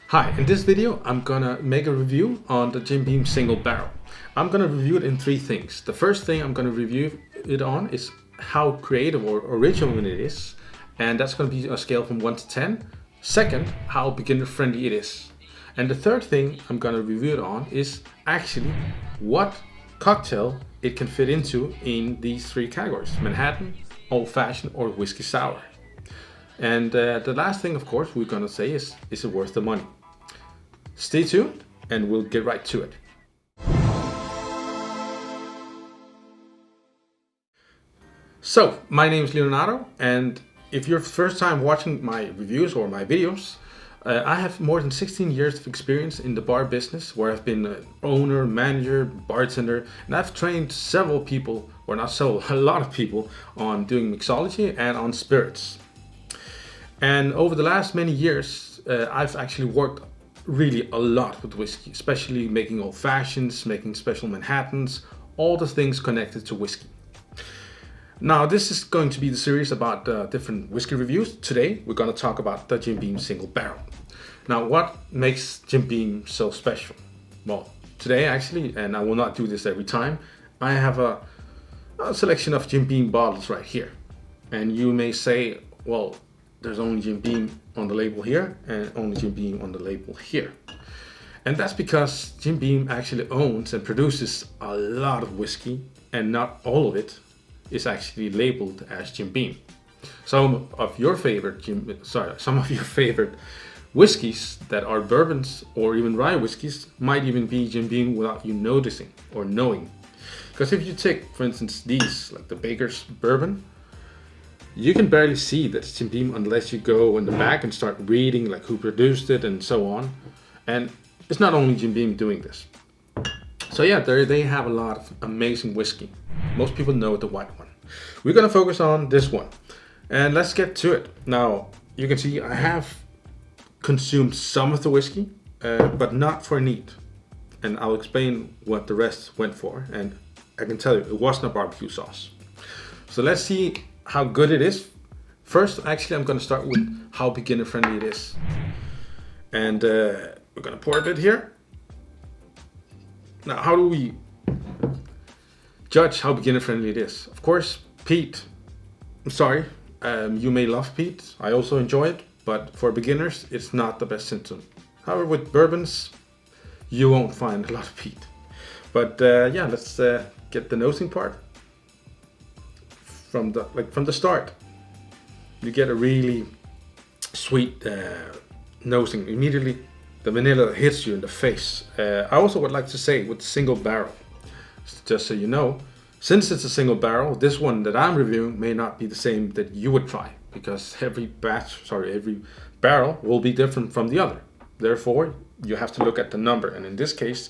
Hi, in this video I'm gonna make a review on the Jim Beam single barrel. I'm gonna review it in three things. The first thing I'm gonna review it on is how creative or original it is, and that's gonna be a scale from 1 to 10. Second, how beginner friendly it is. And the third thing I'm gonna review it on is actually what cocktail it can fit into in these three categories: Manhattan, old fashioned, or whiskey sour. And the last thing, of course, we're gonna say is it worth the money? Stay tuned and we'll get right to it. So, my name is Leonardo, and if you're first time watching my reviews or my videos, I have more than 16 years of experience in the bar business, where I've been an owner, manager, bartender, and I've trained several people, or not several, a lot of people, on doing mixology and on spirits. And over the last many years, I've actually worked really a lot with whiskey, especially making old fashions, making special Manhattans, all the things connected to whiskey. Now, this is going to be the series about different whiskey reviews. Today, we're going to talk about the Jim Beam single barrel. Now, what makes Jim Beam so special? Well, today actually, and I will not do this every time, I have a selection of Jim Beam bottles right here. And you may say, well, there's only Jim Beam on the label here and only Jim Beam on the label here. And that's because Jim Beam actually owns and produces a lot of whiskey, and not all of it is actually labeled as Jim Beam. Some of your favorite whiskeys that are bourbons or even rye whiskeys might even be Jim Beam without you noticing or knowing. Because if you take, for instance, these, like the Baker's bourbon, you can barely see that it's Jim Beam unless you go in the back and start reading like who produced it and so on. And it's not only Jim Beam doing this. So yeah, they have a lot of amazing whiskey. Most people know the white one. We're gonna focus on this one. And let's get to it. Now, you can see I have consumed some of the whiskey, but not for neat. And I'll explain what the rest went for. And I can tell you, it wasn't a barbecue sauce. So let's see how good it is. First, actually, I'm going to start with how beginner friendly it is. And we're going to pour a bit here. Now, how do we judge how beginner friendly it is? Of course, peat. I'm sorry, you may love peat. I also enjoy it, but for beginners, it's not the best symptom. However, with bourbons, you won't find a lot of peat. But yeah, let's get the nosing part. From the start, you get a really sweet nosing. Immediately, the vanilla hits you in the face. I also would like to say with single barrel, just so you know, since it's a single barrel, this one that I'm reviewing may not be the same that you would try, because every barrel will be different from the other. Therefore, you have to look at the number, and in this case,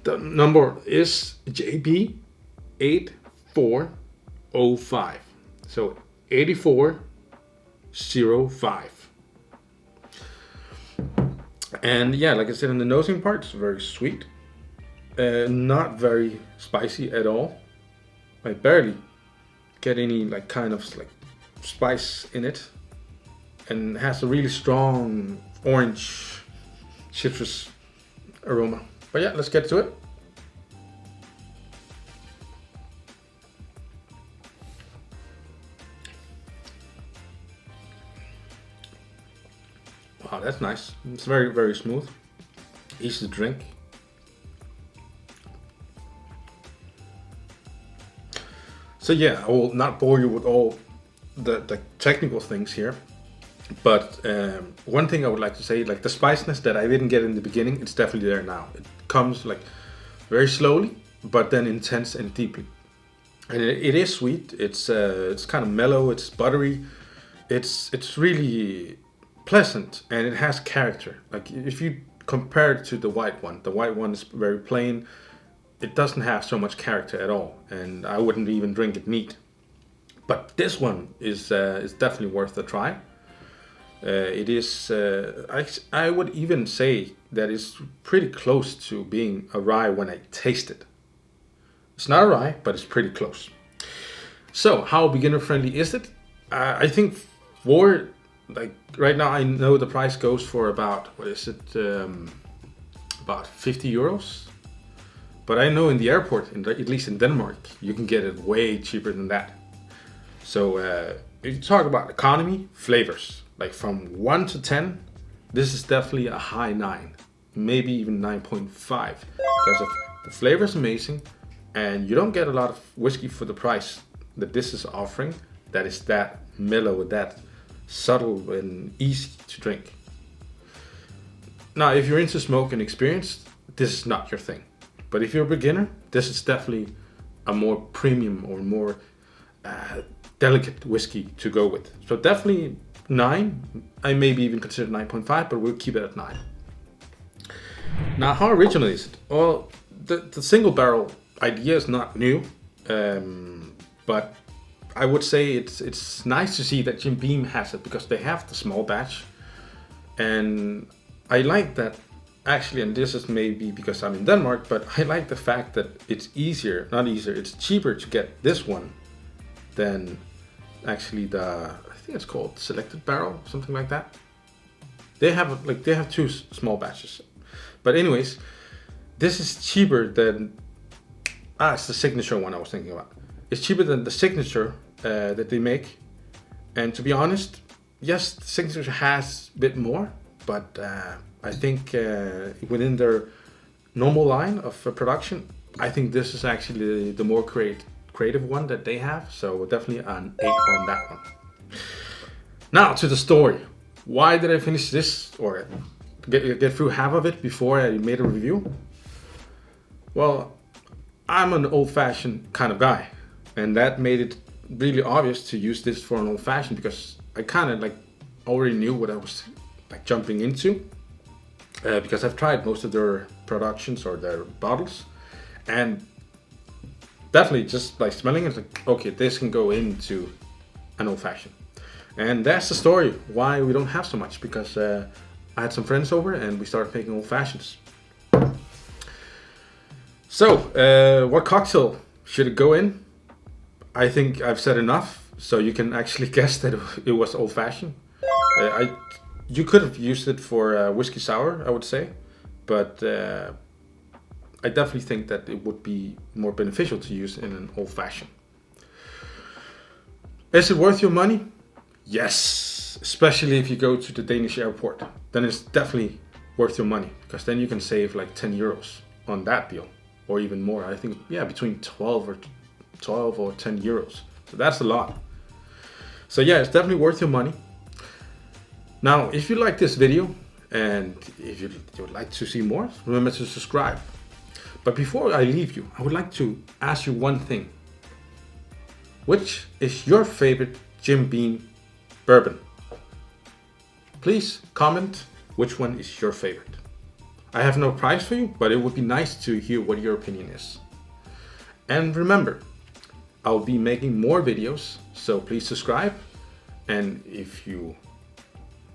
the number is JB8405. So 8405. And yeah, like I said, in the nosing part, it's very sweet. Not very spicy at all. I barely get any kind of spice in it. And it has a really strong orange citrus aroma. But yeah, let's get to it. Wow, that's nice. It's very, very smooth. Easy to drink. So yeah, I will not bore you with all the technical things here. But one thing I would like to say, the spiciness that I didn't get in the beginning, it's definitely there now. It comes very slowly, but then intense and deeply. And it is sweet. It's kind of mellow. It's buttery. It's really pleasant, and it has character. If you compare it to the white one is very plain. It doesn't have so much character at all, and I wouldn't even drink it neat. But this one is definitely worth a try. It is. I would even say that it's pretty close to being a rye when I taste it. It's not a rye, but it's pretty close. So, how beginner friendly is it? I think for like right now I know the price goes for about, what is it, about 50 euros. But I know in the airport, at least in Denmark, you can get it way cheaper than that. So if you talk about economy, flavors, like from 1 to 10, this is definitely a high 9, maybe even 9.5, because of the flavor is amazing, and you don't get a lot of whiskey for the price that this is offering. That is that mellow, that subtle and easy to drink. Now, if you're into smoke and experience, this is not your thing. But if you're a beginner, this is definitely a more premium or more delicate whiskey to go with. So definitely 9. I maybe even consider 9.5, but we'll keep it at 9. Now, how original is it? Well, the single barrel idea is not new, but I would say it's nice to see that Jim Beam has it, because they have the small batch, and I like that actually. And this is maybe because I'm in Denmark, but I like the fact that it's it's cheaper to get this one than actually I think it's called selected barrel, something like that. They have 2 small batches, but anyways, this is cheaper than it's the signature one I was thinking about. It's cheaper than the signature that they make, and to be honest, yes, the signature has a bit more, but I think within their normal line of production, I think this is actually the more creative one that they have. So definitely an 8 on that one. Now to the story. Why did I finish this or get through half of it before I made a review? Well, I'm an old-fashioned kind of guy, and that made it really obvious to use this for an old-fashioned, because I kind of already knew what I was jumping into, because I've tried most of their productions or their bottles, and definitely just by smelling it, okay, this can go into an old-fashioned. And that's the story why we don't have so much, because I had some friends over and we started making old-fashions. So what cocktail should it go in? I think I've said enough, so you can actually guess that it was old-fashioned. You could have used it for whiskey sour, I would say, but I definitely think that it would be more beneficial to use in an old-fashioned. Is it worth your money? Yes, especially if you go to the Danish airport, then it's definitely worth your money, because then you can save 10 euros on that deal, or even more. I think, yeah, between 12 or 10 euros. So that's a lot. So yeah, it's definitely worth your money. Now, if you like this video and if you would like to see more, remember to subscribe. But before I leave you, I would like to ask you one thing. Which is your favorite Jim Beam bourbon? Please comment which one is your favorite. I have no prize for you, but it would be nice to hear what your opinion is. And remember, I'll be making more videos, so please subscribe. And if you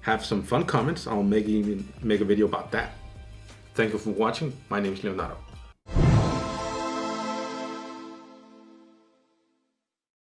have some fun comments, I'll make a video about that. Thank you for watching. My name is Leonardo.